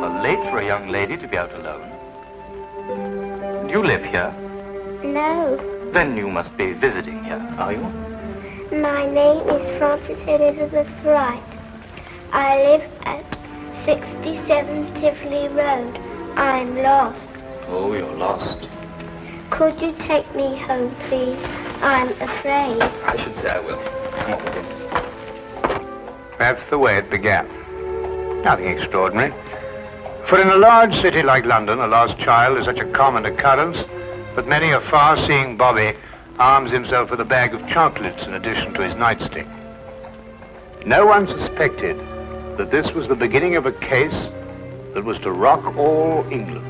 rather late for a young lady to be out alone. Do you live here? No. Then you must be visiting here, are you? My name is Frances Elizabeth Wright. I live at 67 Tivoli Road. I'm lost. Oh, you're lost. Could you take me home, please? I'm afraid. I should say I will. Come on with you. That's the way it began. Nothing extraordinary. For in a large city like London, a lost child is such a common occurrence that many a far-seeing bobby arms himself with a bag of chocolates in addition to his nightstick. No one suspected that this was the beginning of a case that was to rock all England.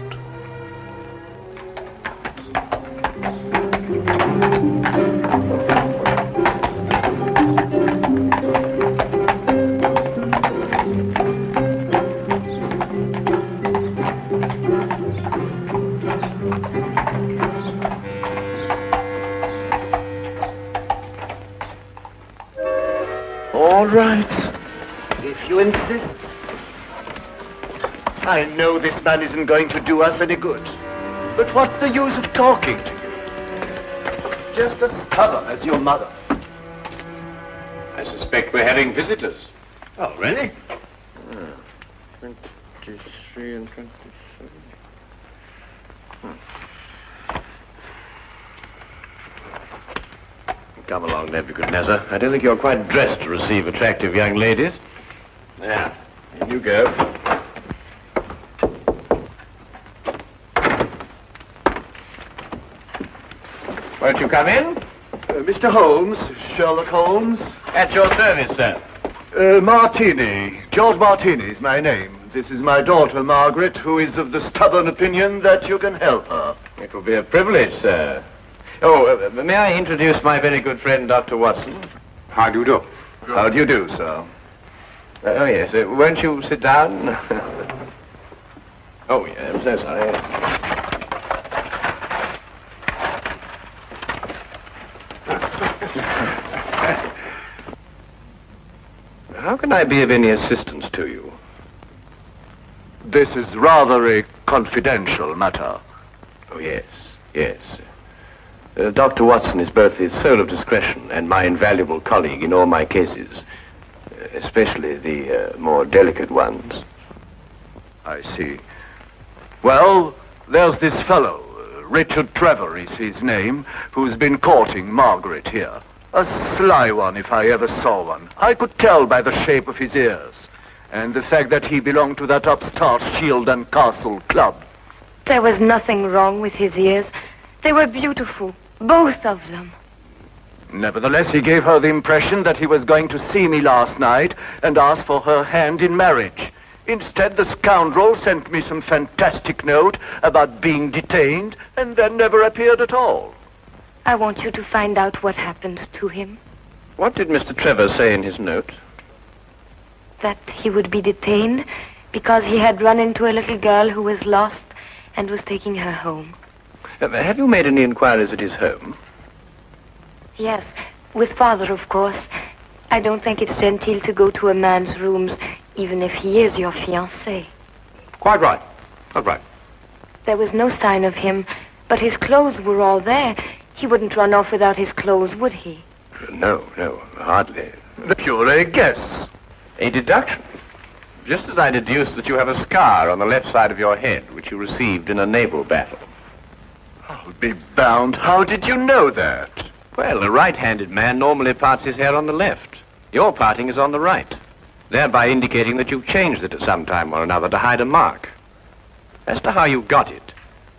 All right, if you insist. I know this man isn't going to do us any good. But what's the use of talking to you? Just as stubborn as your mother. I suspect we're having visitors. Oh, really? 23 and 27. Come along, Nebuchadnezzar. I don't think you're quite dressed to receive attractive young ladies. Now, in you go. Won't you come in? Mr. Holmes, Sherlock Holmes. At your service, sir. Martini. George Martini is my name. This is my daughter, Margaret, who is of the stubborn opinion that you can help her. It will be a privilege, sir. Oh, may I introduce my very good friend, Dr. Watson? How do you do? How do you do, sir? Oh, yes. Won't you sit down? Oh, yeah, I'm so sorry. How can I be of any assistance to you? This is rather a confidential matter. Oh, yes, yes. Dr. Watson is both the soul of discretion and my invaluable colleague in all my cases, especially the more delicate ones. I see. Well, there's this fellow, Richard Trevor is his name, who's been courting Margaret here. A sly one, if I ever saw one. I could tell by the shape of his ears, and the fact that he belonged to that upstart Shield and Castle club. There was nothing wrong with his ears. They were beautiful, both of them. Nevertheless, he gave her the impression that he was going to see me last night and ask for her hand in marriage. Instead, the scoundrel sent me some fantastic note about being detained and then never appeared at all. I want you to find out what happened to him. What did Mr. Trevor say in his note? That he would be detained because he had run into a little girl who was lost and was taking her home. Have you made any inquiries at his home? Yes, with Father, of course. I don't think it's genteel to go to a man's rooms, even if he is your fiancé. Quite right. Quite right. There was no sign of him, but his clothes were all there. He wouldn't run off without his clothes, would he? No, hardly. Pure a guess. A deduction. Just as I deduced that you have a scar on the left side of your head, which you received in a naval battle. I'll be bound. How did you know that? Well, a right-handed man normally parts his hair on the left. Your parting is on the right, thereby indicating that you've changed it at some time or another to hide a mark. As to how you got it,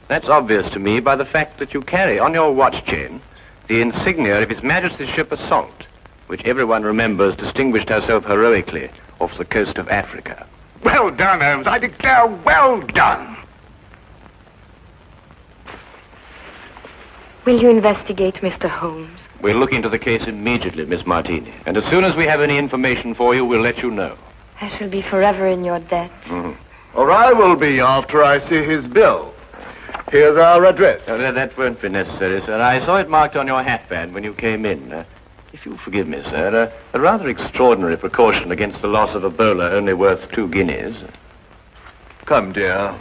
that's obvious to me by the fact that you carry on your watch chain the insignia of His Majesty's ship Assault, which everyone remembers distinguished herself heroically off the coast of Africa. Well done, Holmes. I declare, well done. Will you investigate, Mr. Holmes? We'll look into the case immediately, Miss Martini. And as soon as we have any information for you, we'll let you know. I shall be forever in your debt. Or I will be after I see his bill. Here's our address. That won't be necessary, sir. I saw it marked on your hatband when you came in. If you'll forgive me, sir, a rather extraordinary precaution against the loss of a bowler only worth 2 guineas. Come, dear.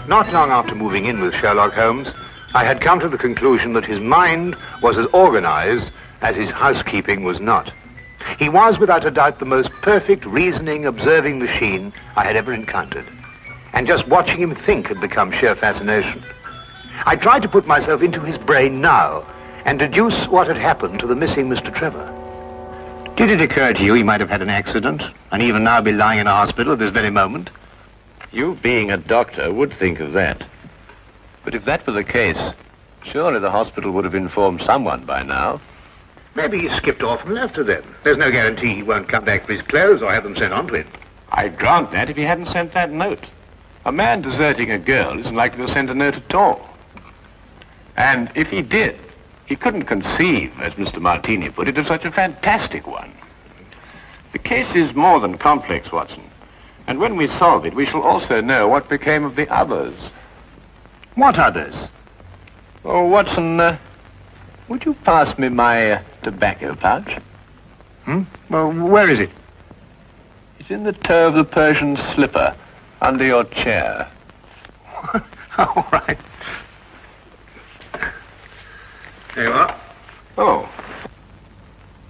Not long after moving in with Sherlock Holmes, I had come to the conclusion that his mind was as organized as his housekeeping was not. He was, without a doubt, the most perfect reasoning, observing machine I had ever encountered. And just watching him think had become sheer fascination. I tried to put myself into his brain now and deduce what had happened to the missing Mr. Trevor. Did it occur to you he might have had an accident and even now be lying in a hospital at this very moment? You, being a doctor, would think of that. But if that were the case, surely the hospital would have informed someone by now. Maybe he skipped off and left her then. There's no guarantee he won't come back for his clothes or have them sent on to him. I'd grant that if he hadn't sent that note. A man deserting a girl isn't likely to send a note at all. And if he did, he couldn't conceive, as Mr. Martini put it, of such a fantastic one. The case is more than complex, Watson. And when we solve it, we shall also know what became of the others. What others? Oh, Watson, would you pass me my tobacco pouch? Well, where is it? It's in the toe of the Persian slipper, under your chair. All right. There you are. Oh.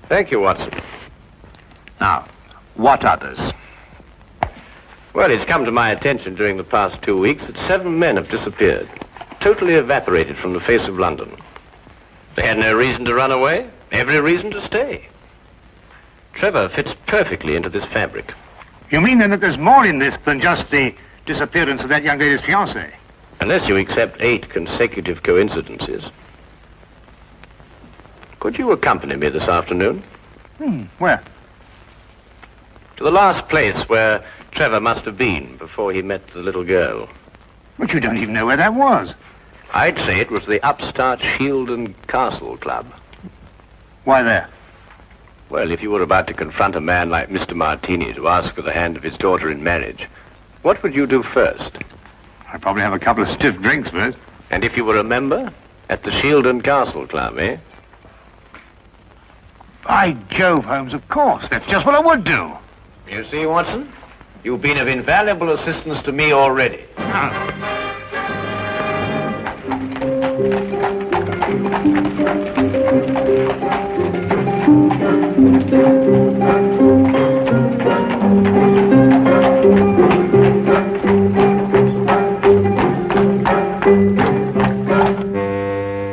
Thank you, Watson. Now, what others? Well, it's come to my attention during the past 2 weeks that 7 men have disappeared, totally evaporated from the face of London. They had no reason to run away, every reason to stay. Trevor fits perfectly into this fabric. You mean then that there's more in this than just the disappearance of that young lady's fiancé? Unless you accept 8 consecutive coincidences. Could you accompany me this afternoon? Where? To the last place where Trevor must have been before he met the little girl. But you don't even know where that was. I'd say it was the upstart Shield and Castle Club. Why there? Well, if you were about to confront a man like Mr. Martini to ask for the hand of his daughter in marriage, what would you do first? I'd probably have a couple of stiff drinks first. And if you were a member? At the Shield and Castle Club, eh? By Jove, Holmes, of course. That's just what I would do. You see, Watson? You've been of invaluable assistance to me already.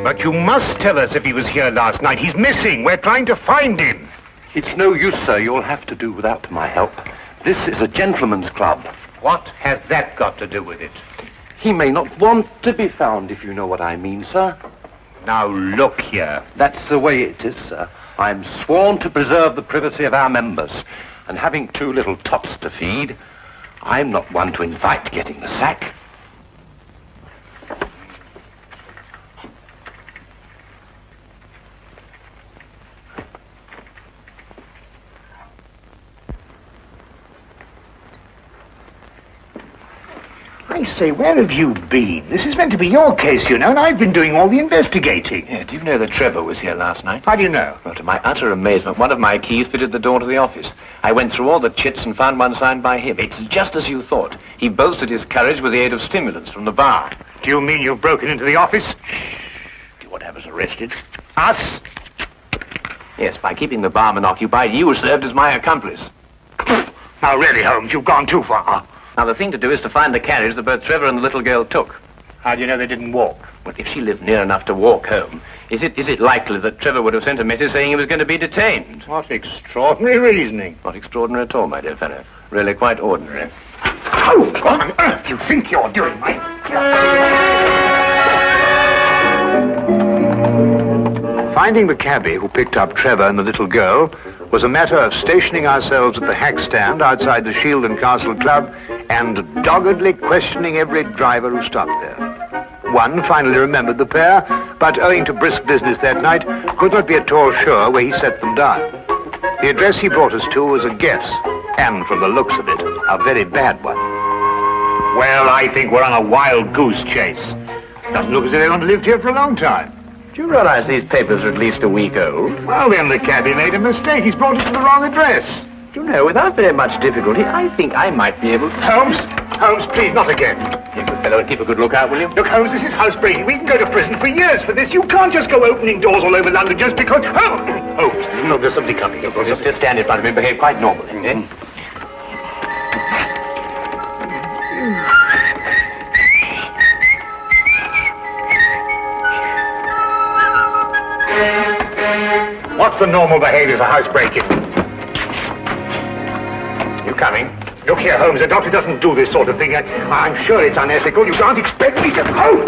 But you must tell us if he was here last night. He's missing. We're trying to find him. It's no use, sir. You'll have to do without my help. This is a gentleman's club. What has that got to do with it? He may not want to be found, if you know what I mean, sir. Now, look here. That's the way it is, sir. I'm sworn to preserve the privacy of our members. And having 2 little tots to feed, I'm not one to invite getting the sack. I say, where have you been? This is meant to be your case, you know, and I've been doing all the investigating. Yeah, do you know that Trevor was here last night? How do you know? Well, to my utter amazement, one of my keys fitted the door to the office. I went through all the chits and found one signed by him. It's just as you thought. He boasted his courage with the aid of stimulants from the bar. Do you mean you've broken into the office? You would have us arrested. Us? Yes, by keeping the barman occupied, you served as my accomplice. Now, really, Holmes, you've gone too far. Now, the thing to do is to find the carriage that both Trevor and the little girl took. How do you know they didn't walk? Well, if she lived near enough to walk home, is it likely that Trevor would have sent a message saying he was going to be detained? What extraordinary reasoning. Not extraordinary at all, my dear fellow. Really quite ordinary. Oh, what on earth do you think you're doing, mate? Finding the cabbie who picked up Trevor and the little girl was a matter of stationing ourselves at the hack stand outside the Shield and Castle Club and doggedly questioning every driver who stopped there. One finally remembered the pair, but owing to brisk business that night, could not be at all sure where he set them down. The address he brought us to was a guess, and from the looks of it, a very bad one. Well, I think we're on a wild goose chase. Doesn't look as if anyone lived here for a long time. Do you realize these papers are at least a week old? Well, then the cabbie made a mistake. He's brought us to the wrong address. You know, without very much difficulty, I think I might be able to... Holmes, please, not again. You good fellow, and keep a good lookout, will you? Look, Holmes, this is housebreaking. We can go to prison for years for this. You can't just go opening doors all over London just because... Holmes, no, there's somebody coming. Just stand in front of me and behave quite normally, eh? What's the normal behavior for housebreaking? You coming? Look here, Holmes, a doctor doesn't do this sort of thing. I'm sure it's unethical. You can't expect me to... Oh!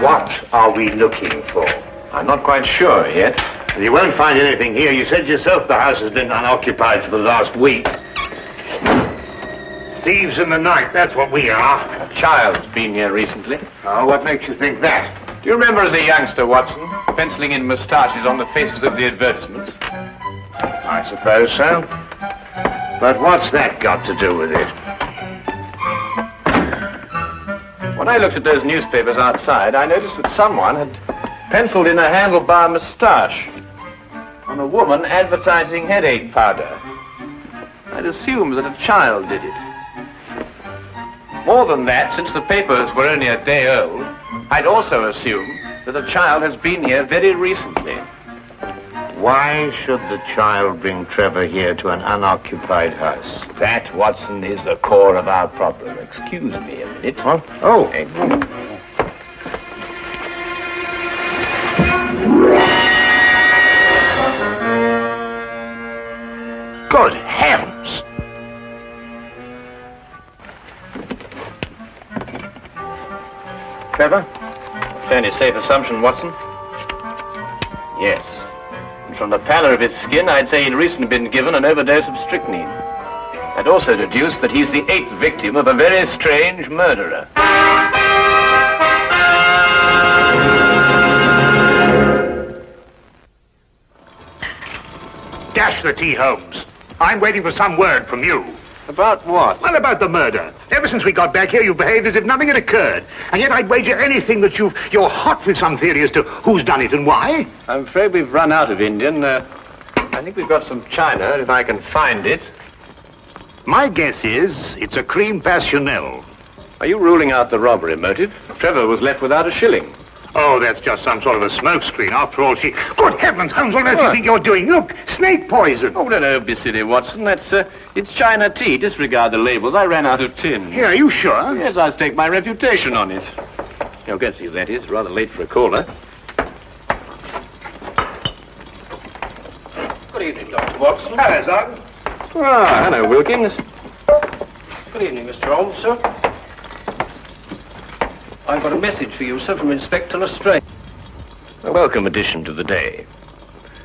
What are we looking for? I'm not quite sure yet. You won't find anything here. You said yourself the house has been unoccupied for the last week. Thieves in the night, that's what we are. A child's been here recently. Oh, what makes you think that? Do you remember as a youngster, Watson, penciling in moustaches on the faces of the advertisements? I suppose so. But what's that got to do with it? When I looked at those newspapers outside, I noticed that someone had penciled in a handlebar moustache on a woman advertising headache powder. I'd assumed that a child did it. More than that, since the papers were only a day old, I'd also assumed that a child has been here very recently. Why should the child bring Trevor here to an unoccupied house? That, Watson, is the core of our problem. Excuse me a minute. Huh? Oh. Good heavens! Trevor? Fairly safe assumption, Watson. Yes. And from the pallor of his skin, I'd say he'd recently been given an overdose of strychnine. I'd also deduce that he's the 8th victim of a very strange murderer. Dash the tea, Holmes. I'm waiting for some word from you. About what? Well, about the murder. Ever since we got back here, you've behaved as if nothing had occurred. And yet I'd wager anything that you're hot with some theory as to who's done it and why. I'm afraid we've run out of Indian. I think we've got some china, if I can find it. My guess is it's a cream passionnel. Are you ruling out the robbery motive? Trevor was left without a shilling. Oh, that's just some sort of a smokescreen. After all, she... Good heavens, Holmes, what else do you think you're doing? Look, snake poison. Oh, no, don't be silly, Watson. It's China tea. Disregard the labels. I ran out of tin. Yeah, are you sure? Yes, I'll stake my reputation on it. You'll get to see that is. Rather late for a caller. Good evening, Dr. Watson. Hello, Sergeant. Ah, hello, Wilkins. Good evening, Mr. Holmes, sir. I've got a message for you, sir, from Inspector Lestrade. A welcome addition to the day.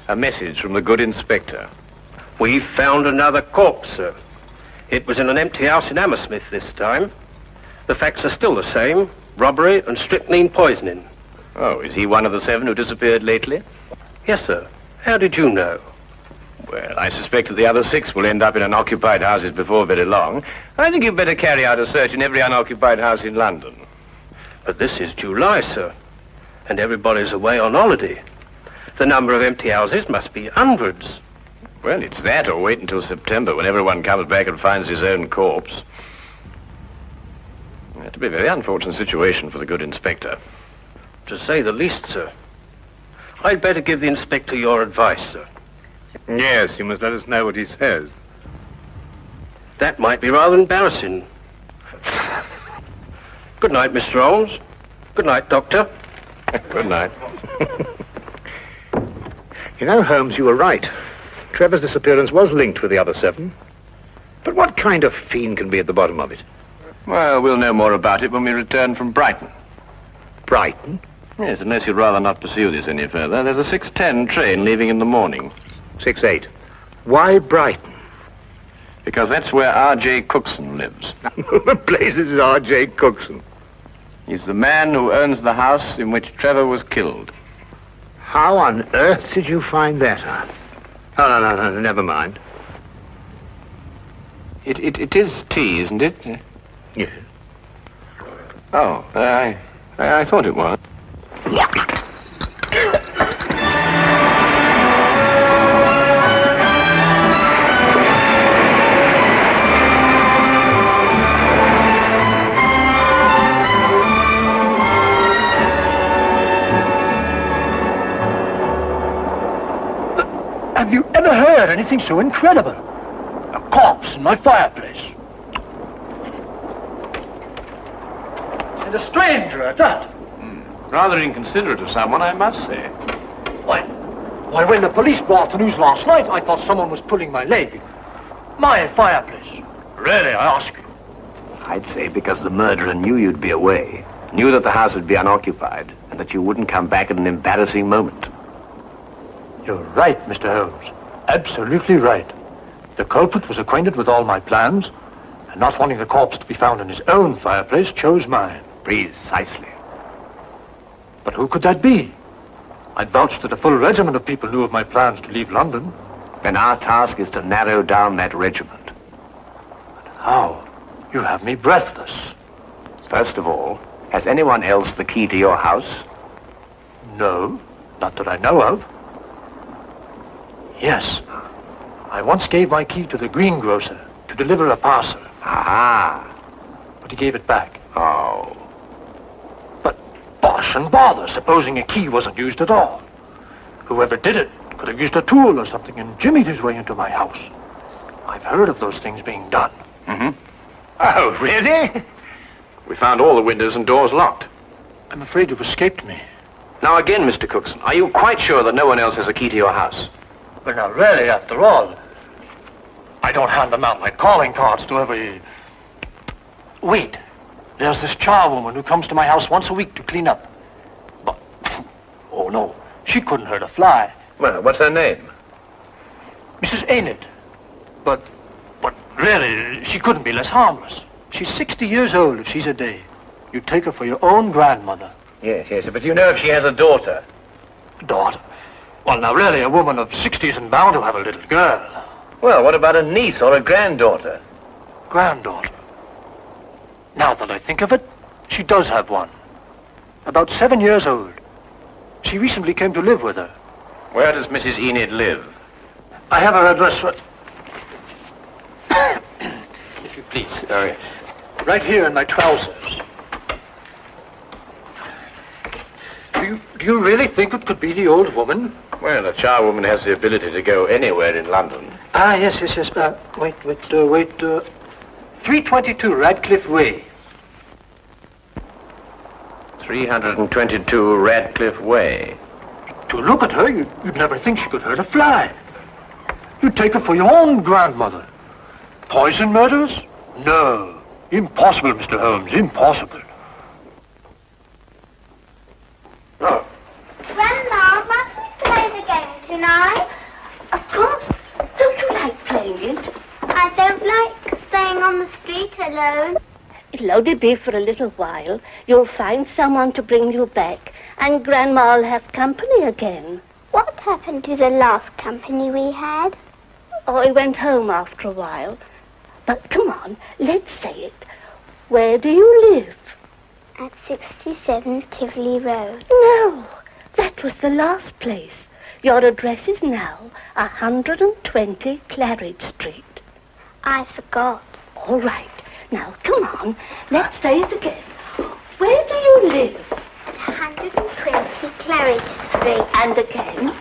A message from the good inspector. We've found another corpse, sir. It was in an empty house in Hammersmith this time. The facts are still the same. Robbery and strychnine poisoning. Oh, is he one of the 7 who disappeared lately? Yes, sir. How did you know? Well, I suspect that the other 6 will end up in unoccupied houses before very long. I think you'd better carry out a search in every unoccupied house in London. But this is July, sir. And everybody's away on holiday. The number of empty houses must be hundreds. Well, it's that or wait until September when everyone comes back and finds his own corpse. It'll be a very unfortunate situation for the good inspector. To say the least, sir. I'd better give the inspector your advice, sir. Yes, you must let us know what he says. That might be rather embarrassing. Good night, Mr. Holmes. Good night, Doctor. Good night. You know, Holmes, you were right. Trevor's disappearance was linked with the other 7. But what kind of fiend can be at the bottom of it? Well, we'll know more about it when we return from Brighton. Brighton? Yes, unless you'd rather not pursue this any further. There's a 6:10 train leaving in the morning. 6:08. Why Brighton? Because that's where R.J. Cookson lives. The place is R.J. Cookson. He's the man who owns the house in which Trevor was killed. How on earth did you find that out? Oh, no, never mind. It is tea, isn't it? Yes. Oh, I thought it was. Have you ever heard anything so incredible? A corpse in my fireplace. And a stranger at that. Rather inconsiderate of someone, I must say. Why, when the police brought the news last night, I thought someone was pulling my leg. My fireplace. Really, I ask you. I'd say because the murderer knew you'd be away, knew that the house would be unoccupied, and that you wouldn't come back at an embarrassing moment. You're right, Mr. Holmes. Absolutely right. The culprit was acquainted with all my plans, and not wanting the corpse to be found in his own fireplace, chose mine. Precisely. But who could that be? I'd vouch that a full regiment of people knew of my plans to leave London. Then our task is to narrow down that regiment. How? You have me breathless. First of all, has anyone else the key to your house? No, not that I know of. Yes. I once gave my key to the greengrocer to deliver a parcel. Aha. But he gave it back. Oh. But bosh and bother, supposing a key wasn't used at all. Whoever did it could have used a tool or something and jimmied his way into my house. I've heard of those things being done. Mm-hmm. Oh, really? We found all the windows and doors locked. I'm afraid you've escaped me. Now again, Mr. Cookson, are you quite sure that no one else has a key to your house? Well, now, really, after all, I don't hand them out like calling cards to every... Wait. There's this charwoman who comes to my house once a week to clean up. But, oh, no, she couldn't hurt a fly. Well, what's her name? Mrs. Enid. But really, she couldn't be less harmless. She's 60 years old if she's a day. You'd take her for your own grandmother. Yes, but you know if she has a daughter. Daughter? Well, now, really, a woman of 60 isn't bound to have a little girl. Well, what about a niece or a granddaughter? Granddaughter? Now that I think of it, she does have one. About 7 years old. She recently came to live with her. Where does Mrs. Enid live? I have her address for... If you please. Sorry. Right here in my trousers. Do you really think it could be the old woman? Well, a charwoman has the ability to go anywhere in London. Ah, yes. Wait. 322 Radcliffe Way. 322 Radcliffe Way. To look at her, you'd never think she could hurt a fly. You'd take her for your own grandmother. Poison murders? No. Impossible, Mr. Holmes, impossible. Oh. Grandma, must we play the game tonight? Of course. Don't you like playing it? I don't like staying on the street alone. It'll only be for a little while. You'll find someone to bring you back, and Grandma'll have company again. What happened to the last company we had? Oh, he went home after a while. But come on, let's say it. Where do you live? At 67 Tivoli Road. No, that was the last place. Your address is now 120 Claridge Street. I forgot. All right. Now, come on. Let's say it again. Where do you live? 120 Claridge Street. And again?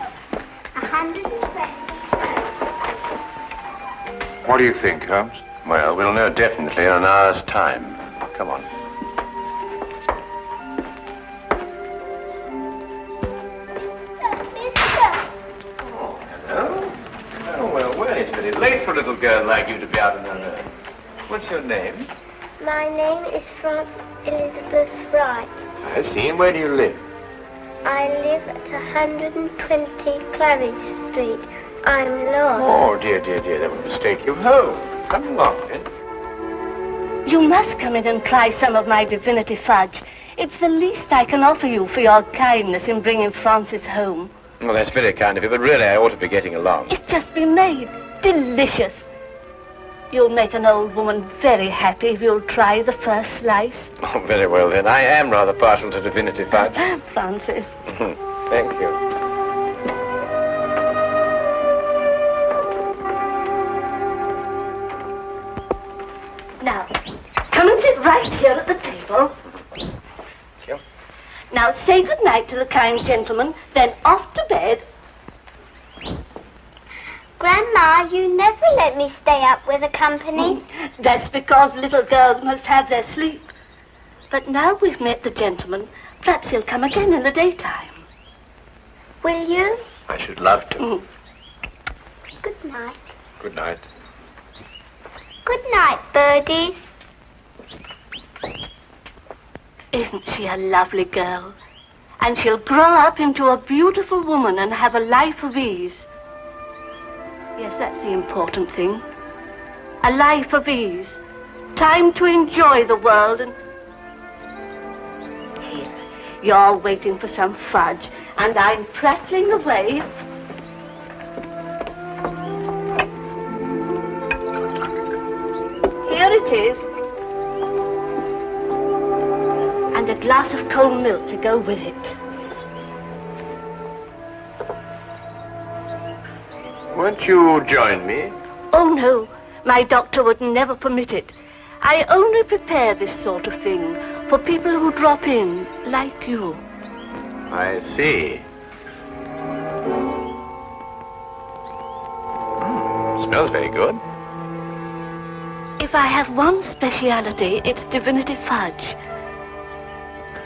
120. What do you think, Holmes? Well, we'll know definitely in an hour's time. Come on. Oh, hello. Oh, well, it's very late for a little girl like you to be out on her own. What's your name? My name is Frances Elizabeth Wright. I see. And where do you live? I live at 120 Claridge Street. I'm lost. Oh, dear. That was a mistake. You're home. Come along, then. You must come in and try some of my divinity fudge. It's the least I can offer you for your kindness in bringing Francis home. Well, that's very kind of you, but really I ought to be getting along. It's just been made. Delicious. You'll make an old woman very happy if you'll try the first slice. Oh, very well then. I am rather partial to divinity fudge. Francis. Thank you. Now, come and sit right here at the table. Thank you. Now, say good night to the kind gentleman, then off to bed. Grandma, you never let me stay up with the company. That's because little girls must have their sleep. But now we've met the gentleman, perhaps he'll come again in the daytime. Will you? I should love to. Good night. Good night. Good night, birdies. Isn't she a lovely girl? And she'll grow up into a beautiful woman and have a life of ease. Yes, that's the important thing. A life of ease. Time to enjoy the world and... Here, you're waiting for some fudge, and I'm prattling away. Here it is. And a glass of cold milk to go with it. Won't you join me? Oh, no. My doctor would never permit it. I only prepare this sort of thing for people who drop in, like you. I see. Smells very good. If I have one speciality, it's divinity fudge.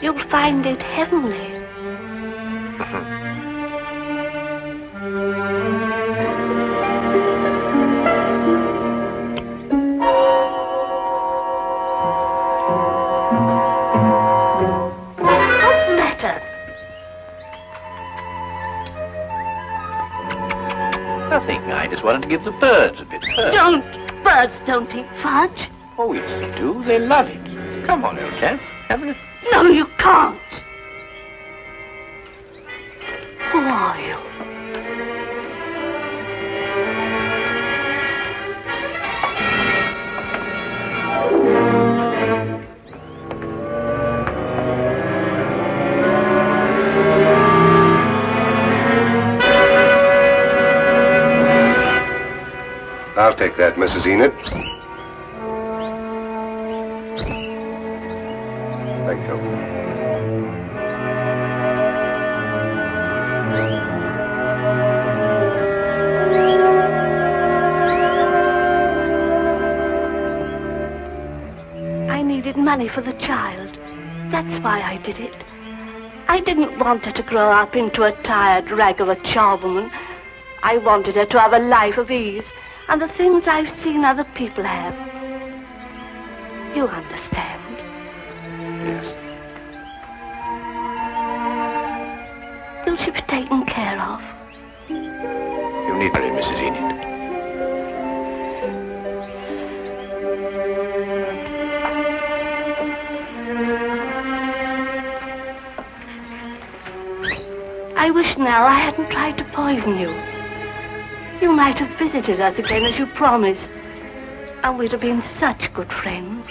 You'll find it heavenly. What's the matter? Nothing. I just wanted to give the birds a bit first. Don't! Birds don't eat fudge. Oh, yes, they do. They love it. Come on, old chap. Have a... No, you can't. Who are you? I'll take that, Mrs. Enid. Thank you. I needed money for the child. That's why I did it. I didn't want her to grow up into a tired rag of a charwoman. I wanted her to have a life of ease and the things I've seen other people have. You understand? Yes. Will she be taken care of? You need worry, Mrs. Enid. I wish now I hadn't tried to poison you. You might have visited us again as you promised, and we'd have been such good friends.